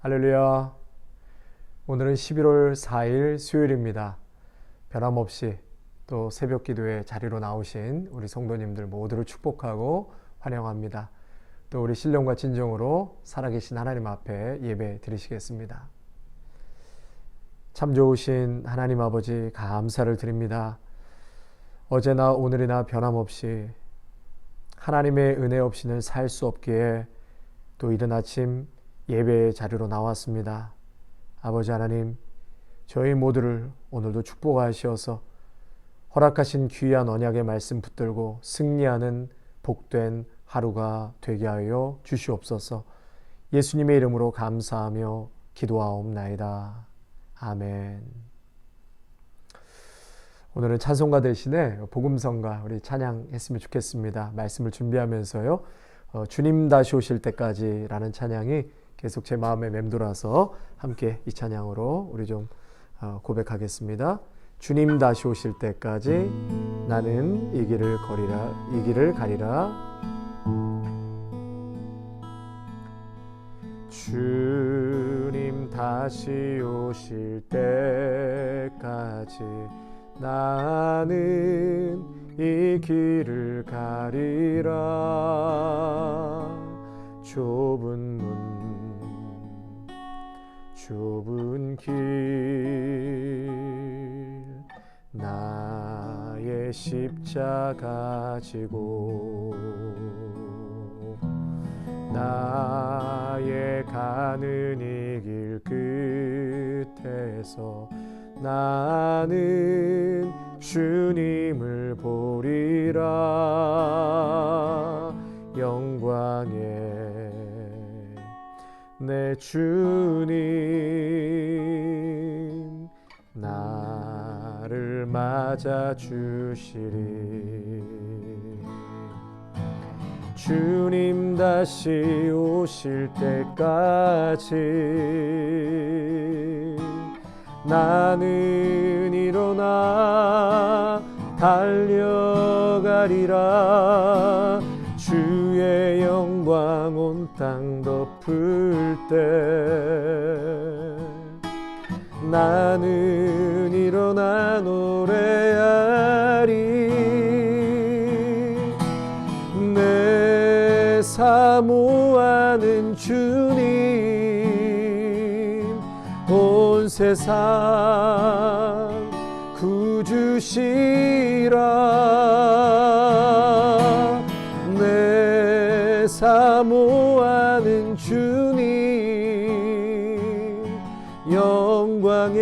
할렐루야. 오늘은 11월 4일 수요일입니다. 변함없이 또 새벽 기도의 자리로 나오신 우리 성도님들 모두를 축복하고 환영합니다. 또 우리 신령과 진정으로 살아계신 하나님 앞에 예배 드리시겠습니다. 참 좋으신 하나님 아버지 감사를 드립니다. 어제나 오늘이나 변함없이 하나님의 은혜 없이는 살 수 없기에 또 이른 아침 예배의 자리로 나왔습니다. 아버지 하나님, 저희 모두를 오늘도 축복하시어서 허락하신 귀한 언약의 말씀 붙들고 승리하는 복된 하루가 되게 하여 주시옵소서. 예수님의 이름으로 감사하며 기도하옵나이다. 아멘. 오늘은 찬송가 대신에 복음성가 우리 찬양했으면 좋겠습니다. 말씀을 준비하면서요. 주님 다시 오실 때까지 라는 찬양이 계속 제 마음에 맴돌아서 함께 이 찬양으로 우리 좀 고백하겠습니다. 주님 다시 오실 때까지 나는 이 길을 가리라. 주님 다시 오실 때까지 나는 이 길을 가리라. 좁은 문 좁은 길 나의 십자가 지고 나의 가는 이 길 끝에서 나는 주님을 보리라. 영광의 내 주님 나를 맞아 주시리. 주님 다시 오실 때까지 나는 일어나 달려가리라. 주의 영광 온 땅 덮을 때 나는 일어나 노래하리. 내 사모하는 주님 온 세상 구주시라. 내 사모하는 주님 영광의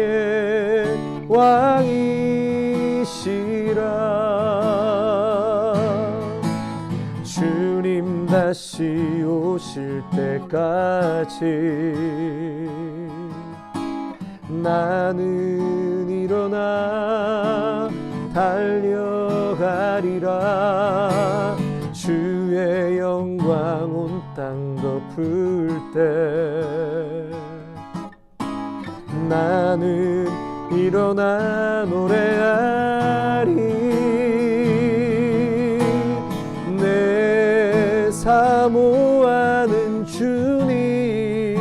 왕이시라. 주님 다시 오실 때까지 나는 일어나 달려가리라. 주의 영광 온 땅 덮을 때 나는 일어나 노래하리. 내 사모하는 주님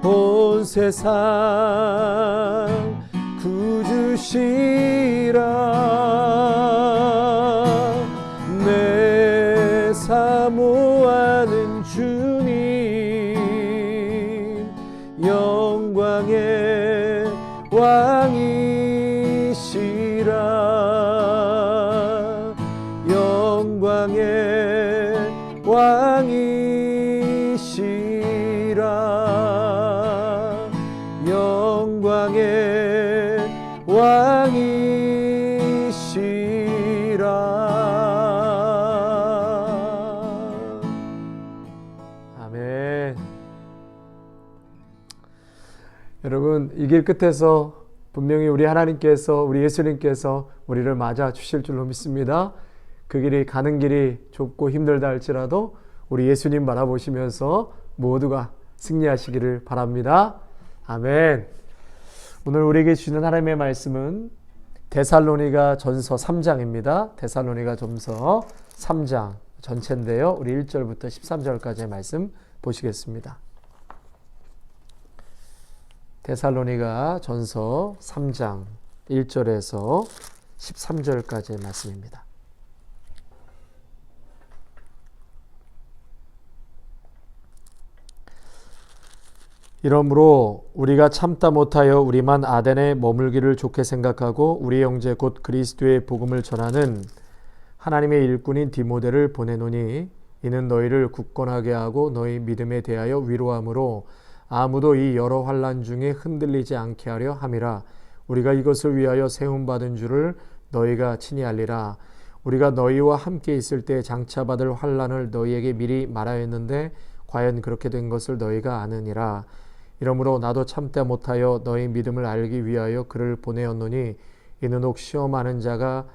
온 세상 구주시라. 내 사모하는 주님 영광의 왕이시라. 영광의 왕이시라. 영광의 왕이시라. 아멘. 여러분, 이 길 끝에서 분명히 우리 하나님께서, 우리 예수님께서 우리를 맞아 주실 줄로 믿습니다. 그 길이 가는 길이 좁고 힘들다 할지라도 우리 예수님 바라보시면서 모두가 승리하시기를 바랍니다. 아멘. 오늘 우리에게 주시는 하나님의 말씀은 데살로니가 전서 3장입니다. 데살로니가 전서 3장 전체인데요. 우리 1절부터 13절까지의 말씀 보시겠습니다. 데살로니가 전서 3장 1절에서 13절까지의 말씀입니다. 이러므로 우리가 참다 못하여 우리만 아덴에 머물기를 좋게 생각하고 우리 형제 곧 그리스도의 복음을 전하는 하나님의 일꾼인 디모데를 보내노니 이는 너희를 굳건하게 하고 너희 믿음에 대하여 위로함으로 아무도 이 여러 환난 중에 흔들리지 않게 하려 함이라. 우리가 이것을 위하여 세움받은 줄을 너희가 친히 알리라. 우리가 너희와 함께 있을 때 장차 받을 환난을 너희에게 미리 말하였는데 과연 그렇게 된 것을 너희가 아느니라. 이러므로 나도 참다 못하여 너희 믿음을 알기 위하여 그를 보내었노니 이는 혹 시험하는 자가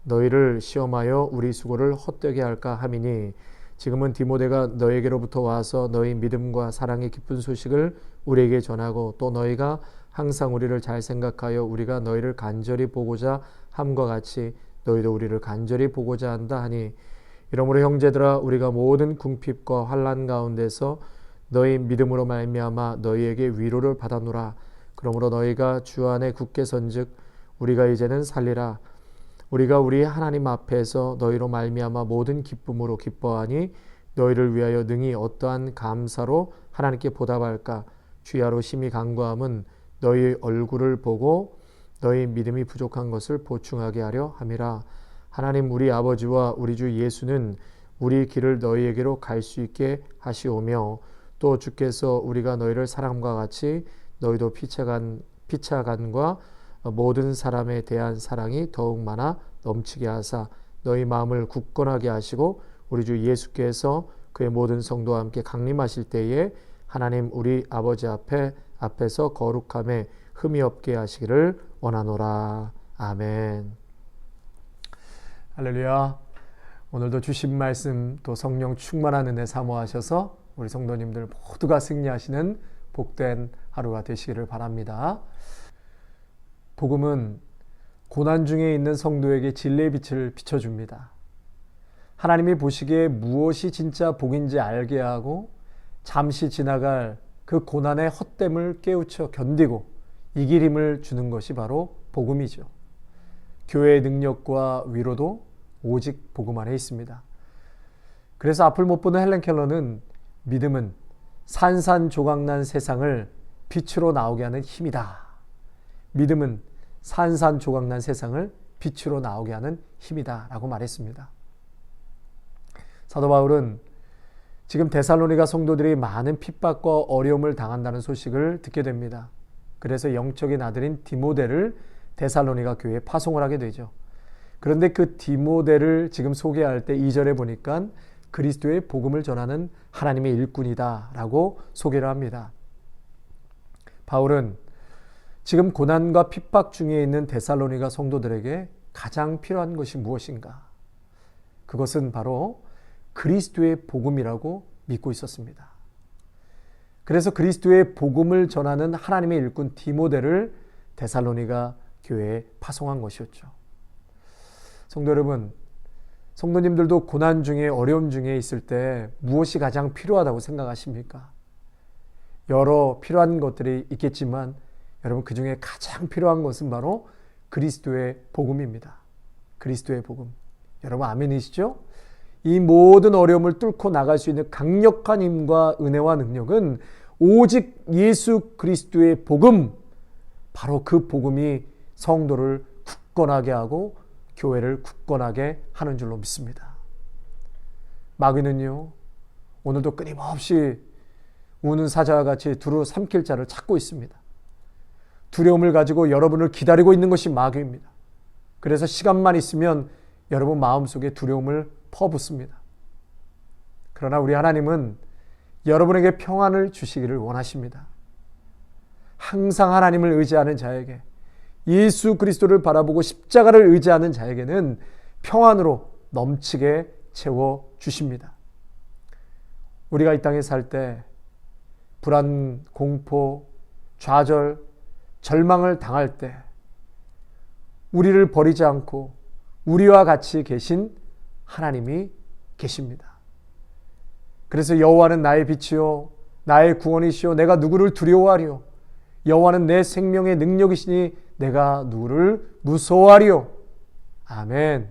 너희를 시험하여 우리 수고를 헛되게 할까 함이니 지금은 디모데가 너희에게로부터 와서 너희 믿음과 사랑의 기쁜 소식을 우리에게 전하고 또 너희가 항상 우리를 잘 생각하여 우리가 너희를 간절히 보고자 함과 같이 너희도 우리를 간절히 보고자 한다 하니 이러므로 형제들아 우리가 모든 궁핍과 환난 가운데서 너희 믿음으로 말미암아 너희에게 위로를 받아노라. 그러므로 너희가 주 안에 굳게 선즉 우리가 이제는 살리라. 우리가 우리 하나님 앞에서 너희로 말미암아 모든 기쁨으로 기뻐하니 너희를 위하여 능히 어떠한 감사로 하나님께 보답할까. 주야로 심히 간구함은 너희 얼굴을 보고 너희 믿음이 부족한 것을 보충하게 하려 함이라. 하나님 우리 아버지와 우리 주 예수는 우리 길을 너희에게로 갈 수 있게 하시오며 또 주께서 우리가 너희를 사랑과 같이 너희도 피차간과 모든 사람에 대한 사랑이 더욱 많아 넘치게 하사 너희 마음을 굳건하게 하시고 우리 주 예수께서 그의 모든 성도와 함께 강림하실 때에 하나님 우리 아버지 앞에서 거룩함에 흠이 없게 하시기를 원하노라. 아멘. 할렐루야. 오늘도 주신 말씀 또 성령 충만한 은혜 사모하셔서 우리 성도님들 모두가 승리하시는 복된 하루가 되시기를 바랍니다. 복음은 고난 중에 있는 성도에게 진리의 빛을 비춰줍니다. 하나님이 보시기에 무엇이 진짜 복인지 알게 하고 잠시 지나갈 그 고난의 헛됨을 깨우쳐 견디고 이길 힘을 주는 것이 바로 복음이죠. 교회의 능력과 위로도 오직 복음 안에 있습니다. 그래서 앞을 못 보는 헬렌 켈러는 믿음은 산산조각난 세상을 빛으로 나오게 하는 힘이다. 믿음은 산산조각난 세상을 빛으로 나오게 하는 힘이다 라고 말했습니다. 사도 바울은 지금 데살로니가 성도들이 많은 핍박과 어려움을 당한다는 소식을 듣게 됩니다. 그래서 영적인 아들인 디모데를 데살로니가 교회에 파송을 하게 되죠. 그런데 그 디모데를 지금 소개할 때 2절에 보니까 그리스도의 복음을 전하는 하나님의 일꾼이다 라고 소개를 합니다. 바울은 지금 고난과 핍박 중에 있는 데살로니가 성도들에게 가장 필요한 것이 무엇인가? 그것은 바로 그리스도의 복음이라고 믿고 있었습니다. 그래서 그리스도의 복음을 전하는 하나님의 일꾼 디모데를 데살로니가 교회에 파송한 것이었죠. 성도 여러분, 성도님들도 고난 중에 어려움 중에 있을 때 무엇이 가장 필요하다고 생각하십니까? 여러 필요한 것들이 있겠지만 여러분 그 중에 가장 필요한 것은 바로 그리스도의 복음입니다. 그리스도의 복음. 여러분 아멘이시죠? 이 모든 어려움을 뚫고 나갈 수 있는 강력한 힘과 은혜와 능력은 오직 예수 그리스도의 복음, 바로 그 복음이 성도를 굳건하게 하고 교회를 굳건하게 하는 줄로 믿습니다. 마귀는요, 오늘도 끊임없이 우는 사자와 같이 두루 삼킬 자를 찾고 있습니다. 두려움을 가지고 여러분을 기다리고 있는 것이 마귀입니다. 그래서 시간만 있으면 여러분 마음속에 두려움을 퍼붓습니다. 그러나 우리 하나님은 여러분에게 평안을 주시기를 원하십니다. 항상 하나님을 의지하는 자에게, 예수 그리스도를 바라보고 십자가를 의지하는 자에게는 평안으로 넘치게 채워주십니다. 우리가 이 땅에 살 때 불안, 공포, 좌절, 절망을 당할 때 우리를 버리지 않고 우리와 같이 계신 하나님이 계십니다. 그래서 여호와는 나의 빛이요 나의 구원이시요 내가 누구를 두려워하리요. 여호와는 내 생명의 능력이시니 내가 누구를 무서워하리요. 아멘.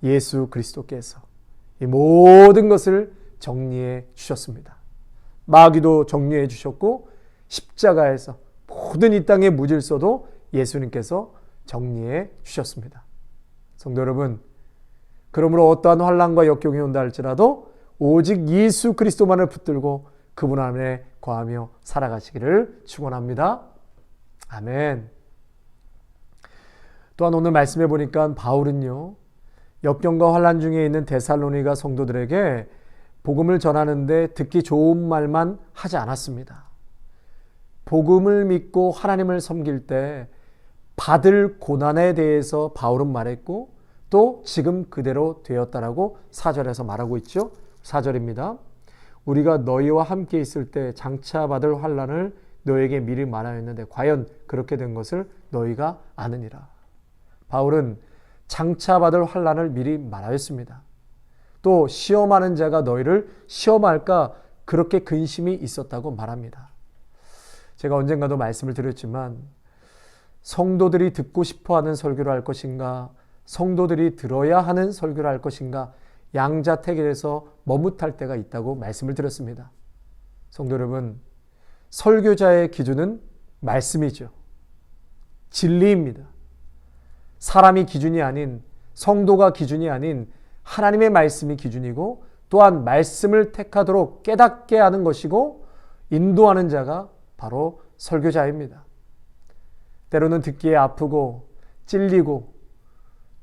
예수 그리스도께서 이 모든 것을 정리해 주셨습니다. 마귀도 정리해 주셨고 십자가에서 모든 이 땅의 무질서도 예수님께서 정리해 주셨습니다. 성도 여러분, 그러므로 어떠한 환난과 역경이 온다 할지라도 오직 예수 그리스도만을 붙들고 그분 안에 거하며 살아가시기를 축원합니다. 아멘. 또한 오늘 말씀해 보니까 바울은요, 역경과 환난 중에 있는 데살로니가 성도들에게 복음을 전하는데 듣기 좋은 말만 하지 않았습니다. 복음을 믿고 하나님을 섬길 때 받을 고난에 대해서 바울은 말했고 또 지금 그대로 되었다라고 4절에서 말하고 있죠. 4절입니다. 우리가 너희와 함께 있을 때 장차 받을 환난을 너에게 미리 말하였는데 과연 그렇게 된 것을 너희가 아느니라. 바울은 장차 받을 환난을 미리 말하였습니다. 또 시험하는 자가 너희를 시험할까 그렇게 근심이 있었다고 말합니다. 제가 언젠가도 말씀을 드렸지만 성도들이 듣고 싶어하는 설교를 할 것인가, 성도들이 들어야 하는 설교를 할 것인가, 양자택일에서 머뭇할 때가 있다고 말씀을 드렸습니다. 성도 여러분, 설교자의 기준은 말씀이죠. 진리입니다. 사람이 기준이 아닌, 성도가 기준이 아닌 하나님의 말씀이 기준이고 또한 말씀을 택하도록 깨닫게 하는 것이고 인도하는 자가 바로 설교자입니다. 때로는 듣기에 아프고 찔리고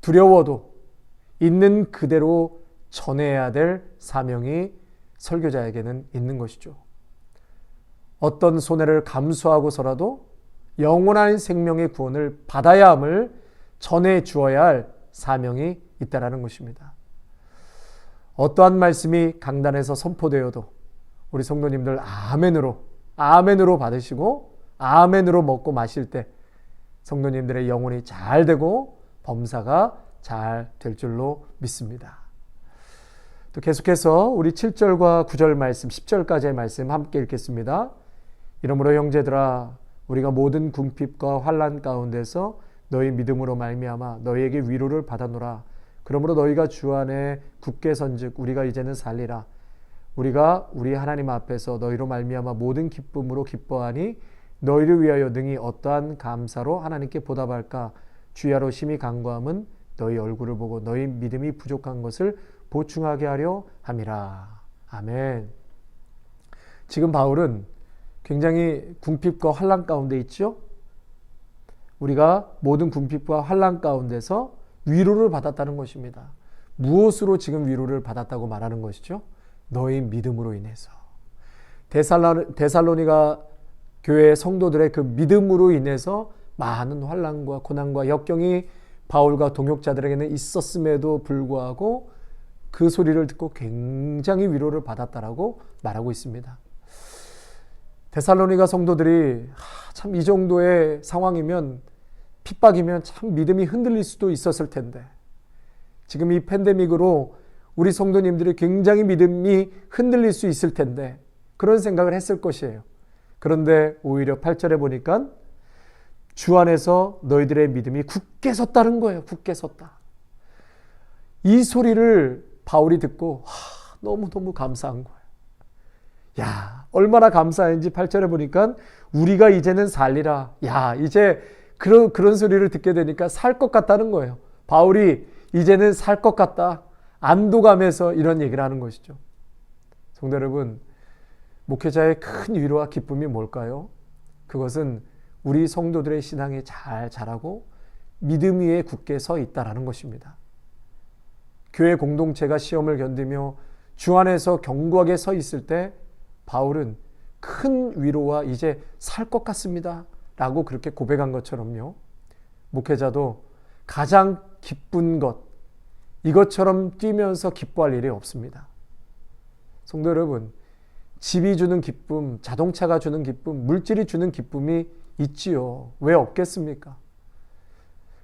두려워도 있는 그대로 전해야 될 사명이 설교자에게는 있는 것이죠. 어떤 손해를 감수하고서라도 영원한 생명의 구원을 받아야 함을 전해 주어야 할 사명이 있다라는 것입니다. 어떠한 말씀이 강단에서 선포되어도 우리 성도님들 아멘으로 받으시고 아멘으로 먹고 마실 때 성도님들의 영혼이 잘 되고 범사가 잘 될 줄로 믿습니다. 또 계속해서 우리 7절과 9절 말씀, 10절까지의 말씀 함께 읽겠습니다. 이러므로 형제들아 우리가 모든 궁핍과 환난 가운데서 너희 믿음으로 말미암아 너희에게 위로를 받아노라. 그러므로 너희가 주 안에 굳게 선즉 우리가 이제는 살리라. 우리가 우리 하나님 앞에서 너희로 말미암아 모든 기쁨으로 기뻐하니 너희를 위하여 능히 어떠한 감사로 하나님께 보답할까. 주야로 심히 간구함은 너희 얼굴을 보고 너희 믿음이 부족한 것을 보충하게 하려 함이라. 아멘. 지금 바울은 굉장히 궁핍과 환난 가운데 있죠. 우리가 모든 궁핍과 환난 가운데서 위로를 받았다는 것입니다. 무엇으로 지금 위로를 받았다고 말하는 것이죠? 너희 믿음으로 인해서. 데살로니가 교회 성도들의 그 믿음으로 인해서 많은 환난과 고난과 역경이 바울과 동역자들에게는 있었음에도 불구하고 그 소리를 듣고 굉장히 위로를 받았다라고 말하고 있습니다. 데살로니가 성도들이 참 이 정도의 상황이면 핍박이면 참 믿음이 흔들릴 수도 있었을 텐데 지금 이 팬데믹으로 우리 성도님들이 굉장히 믿음이 흔들릴 수 있을 텐데 그런 생각을 했을 것이에요. 그런데 오히려 8절에 보니까 주 안에서 너희들의 믿음이 굳게 섰다는 거예요. 굳게 섰다. 이 소리를 바울이 듣고 너무너무 감사한 거예요. 야, 얼마나 감사한지 8절에 보니까 우리가 이제는 살리라. 야, 이제 그런 소리를 듣게 되니까 살 것 같다는 거예요. 바울이 이제는 살 것 같다. 안도감에서 이런 얘기를 하는 것이죠. 성도 여러분, 목회자의 큰 위로와 기쁨이 뭘까요? 그것은 우리 성도들의 신앙이 잘 자라고 믿음 위에 굳게 서 있다라는 것입니다. 교회 공동체가 시험을 견디며 주 안에서 견고하게 서 있을 때 바울은 큰 위로와 이제 살 것 같습니다 라고 그렇게 고백한 것처럼요. 목회자도 가장 기쁜 것, 이것처럼 뛰면서 기뻐할 일이 없습니다. 성도 여러분, 집이 주는 기쁨, 자동차가 주는 기쁨, 물질이 주는 기쁨이 있지요. 왜 없겠습니까?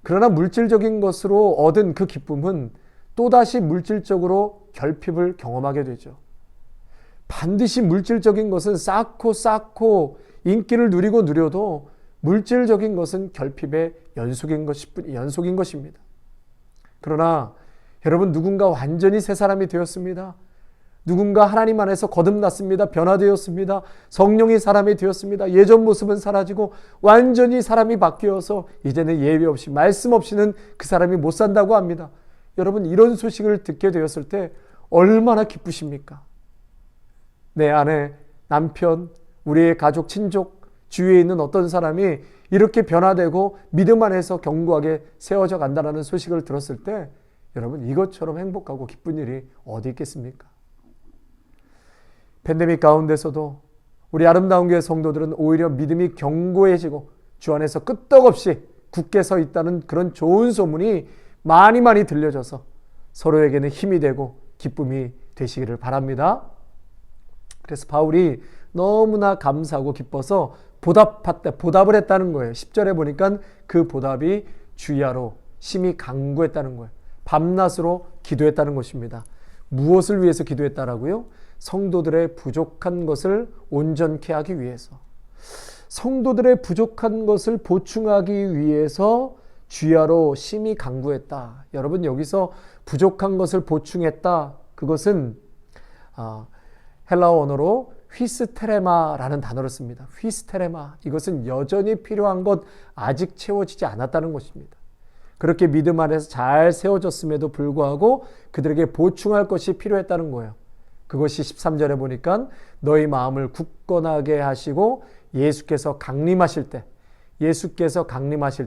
그러나 물질적인 것으로 얻은 그 기쁨은 또다시 물질적으로 결핍을 경험하게 되죠. 반드시 물질적인 것은 쌓고 인기를 누리고 누려도 물질적인 것은 결핍의 연속인 것입니다. 그러나 여러분, 누군가 완전히 새 사람이 되었습니다. 누군가 하나님 안에서 거듭났습니다. 변화되었습니다. 성령이 사람이 되었습니다. 예전 모습은 사라지고 완전히 사람이 바뀌어서 이제는 예배 없이 말씀 없이는 그 사람이 못 산다고 합니다. 여러분, 이런 소식을 듣게 되었을 때 얼마나 기쁘십니까? 내 아내, 남편, 우리의 가족, 친족, 주위에 있는 어떤 사람이 이렇게 변화되고 믿음 안에서 견고하게 세워져 간다는 소식을 들었을 때 여러분, 이것처럼 행복하고 기쁜 일이 어디 있겠습니까? 팬데믹 가운데서도 우리 아름다운 교회 성도들은 오히려 믿음이 견고해지고 주 안에서 끄떡없이 굳게 서 있다는 그런 좋은 소문이 많이 들려져서 서로에게는 힘이 되고 기쁨이 되시기를 바랍니다. 그래서 바울이 너무나 감사하고 기뻐서 보답을 했다는 거예요. 10절에 보니까 그 보답이 주야로 심히 간구했다는 거예요. 밤낮으로 기도했다는 것입니다. 무엇을 위해서 기도했다라고요? 성도들의 부족한 것을 온전케 하기 위해서, 성도들의 부족한 것을 보충하기 위해서 주야로 심히 간구했다. 여러분, 여기서 부족한 것을 보충했다, 그것은 헬라어 언어로 휘스테레마라는 단어를 씁니다. 휘스테레마, 이것은 여전히 필요한 것, 아직 채워지지 않았다는 것입니다. 그렇게 믿음 안에서 잘 세워졌음에도 불구하고 그들에게 보충할 것이 필요했다는 거예요. 그것이 13절에 보니까 너희 마음을 굳건하게 하시고 예수께서 강림하실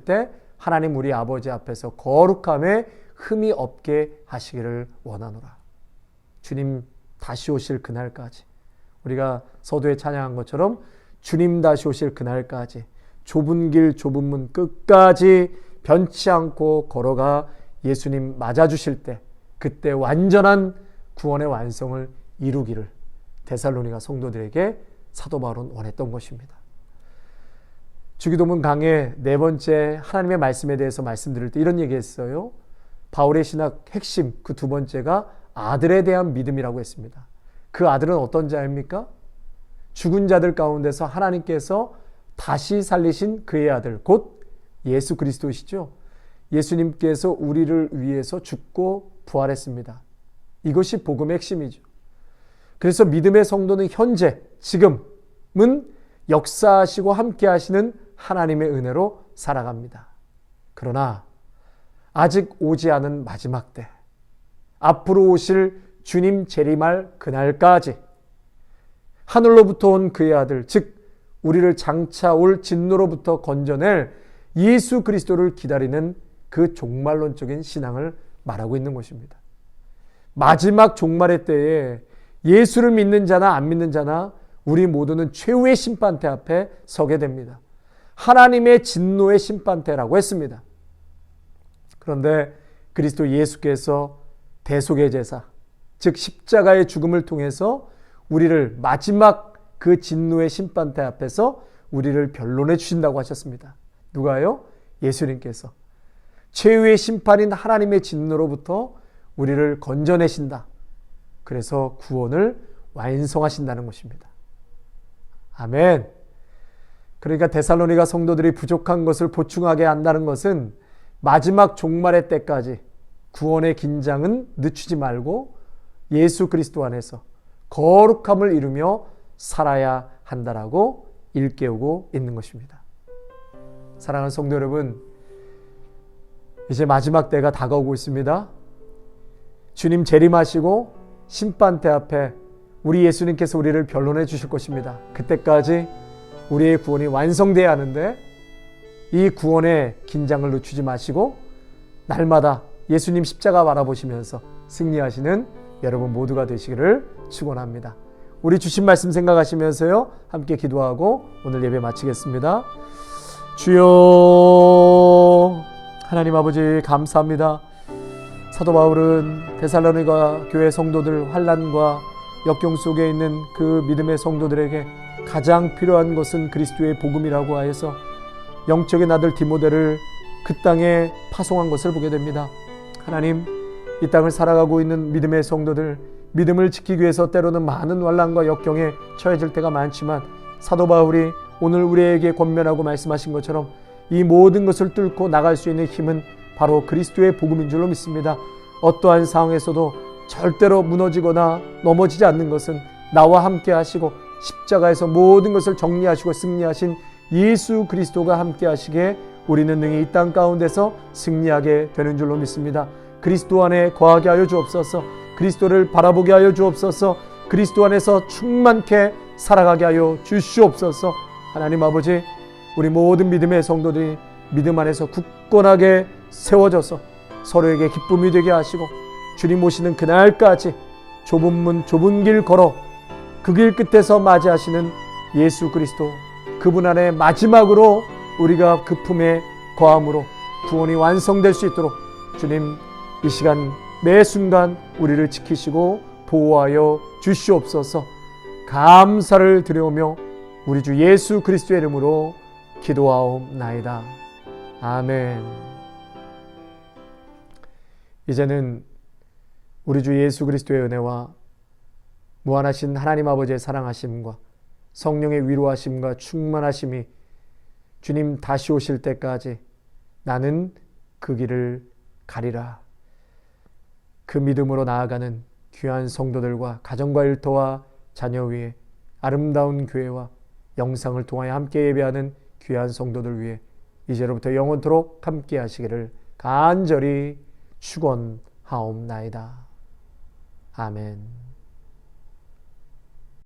때 하나님 우리 아버지 앞에서 거룩함에 흠이 없게 하시기를 원하노라. 주님 다시 오실 그날까지, 우리가 서두에 찬양한 것처럼 주님 다시 오실 그날까지 좁은 길 좁은 문 끝까지 변치 않고 걸어가 예수님 맞아주실 때, 그때 완전한 구원의 완성을 이루기를 데살로니가 성도들에게 사도 바울은 원했던 것입니다. 주기도문 강의 4번째 하나님의 말씀에 대해서 말씀드릴 때 이런 얘기했어요. 바울의 신학 핵심 그 2번째가 아들에 대한 믿음이라고 했습니다. 그 아들은 어떤 자입니까? 죽은 자들 가운데서 하나님께서 다시 살리신 그의 아들, 곧 예수 그리스도시죠. 예수님께서 우리를 위해서 죽고 부활했습니다. 이것이 복음의 핵심이죠. 그래서 믿음의 성도는 현재, 지금은 역사하시고 함께 하시는 하나님의 은혜로 살아갑니다. 그러나 아직 오지 않은 마지막 때, 앞으로 오실 주님 재림할 그날까지 하늘로부터 온 그의 아들, 즉 우리를 장차 올 진노로부터 건져낼 예수 그리스도를 기다리는 그 종말론적인 신앙을 말하고 있는 것입니다. 마지막 종말의 때에 예수를 믿는 자나 안 믿는 자나 우리 모두는 최후의 심판대 앞에 서게 됩니다. 하나님의 진노의 심판대라고 했습니다. 그런데 그리스도 예수께서 대속의 제사, 즉 십자가의 죽음을 통해서 우리를 마지막 그 진노의 심판대 앞에서 우리를 변론해 주신다고 하셨습니다. 누가요? 예수님께서 최후의 심판인 하나님의 진노로부터 우리를 건져내신다. 그래서 구원을 완성하신다는 것입니다. 아멘. 그러니까 데살로니가 성도들이 부족한 것을 보충하게 한다는 것은 마지막 종말의 때까지 구원의 긴장은 늦추지 말고 예수 그리스도 안에서 거룩함을 이루며 살아야 한다라고 일깨우고 있는 것입니다. 사랑하는 성도 여러분, 이제 마지막 때가 다가오고 있습니다. 주님 재림하시고 심판대 앞에 우리 예수님께서 우리를 변론해 주실 것입니다. 그때까지 우리의 구원이 완성돼야 하는데 이 구원의 긴장을 늦추지 마시고 날마다 예수님 십자가 바라보시면서 승리하시는 여러분 모두가 되시기를 축원합니다. 우리 주신 말씀 생각하시면서요, 함께 기도하고 오늘 예배 마치겠습니다. 주여, 하나님 아버지 감사합니다. 사도 바울은 데살로니가 교회 성도들 환난과 역경 속에 있는 그 믿음의 성도들에게 가장 필요한 것은 그리스도의 복음이라고 하여서 영적인 아들 디모데를 그 땅에 파송한 것을 보게 됩니다. 하나님, 이 땅을 살아가고 있는 믿음의 성도들, 믿음을 지키기 위해서 때로는 많은 환난과 역경에 처해질 때가 많지만 사도 바울이 오늘 우리에게 권면하고 말씀하신 것처럼 이 모든 것을 뚫고 나갈 수 있는 힘은 바로 그리스도의 복음인 줄로 믿습니다. 어떠한 상황에서도 절대로 무너지거나 넘어지지 않는 것은 나와 함께 하시고 십자가에서 모든 것을 정리하시고 승리하신 예수 그리스도가 함께 하시기에 우리는 능히 이 땅 가운데서 승리하게 되는 줄로 믿습니다. 그리스도 안에 거하게 하여 주옵소서. 그리스도를 바라보게 하여 주옵소서. 그리스도 안에서 충만케 살아가게 하여 주시옵소서. 하나님 아버지, 우리 모든 믿음의 성도들이 믿음 안에서 굳건하게 세워져서 서로에게 기쁨이 되게 하시고 주님 오시는 그날까지 좁은 문 좁은 길 걸어 그 길 끝에서 맞이하시는 예수 그리스도, 그분 안에 마지막으로 우리가 그 품에 거함으로 구원이 완성될 수 있도록 주님 이 시간 매 순간 우리를 지키시고 보호하여 주시옵소서. 감사를 드려오며 우리 주 예수 그리스도의 이름으로 기도하옵나이다. 아멘. 이제는 우리 주 예수 그리스도의 은혜와 무한하신 하나님 아버지의 사랑하심과 성령의 위로하심과 충만하심이 주님 다시 오실 때까지 나는 그 길을 가리라. 그 믿음으로 나아가는 귀한 성도들과 가정과 일터와 자녀 위에 아름다운 교회와 영상을 통하여 함께 예배하는 귀한 성도들 위해 이제로부터 영원토록 함께 하시기를 간절히 축원하옵나이다. 아멘.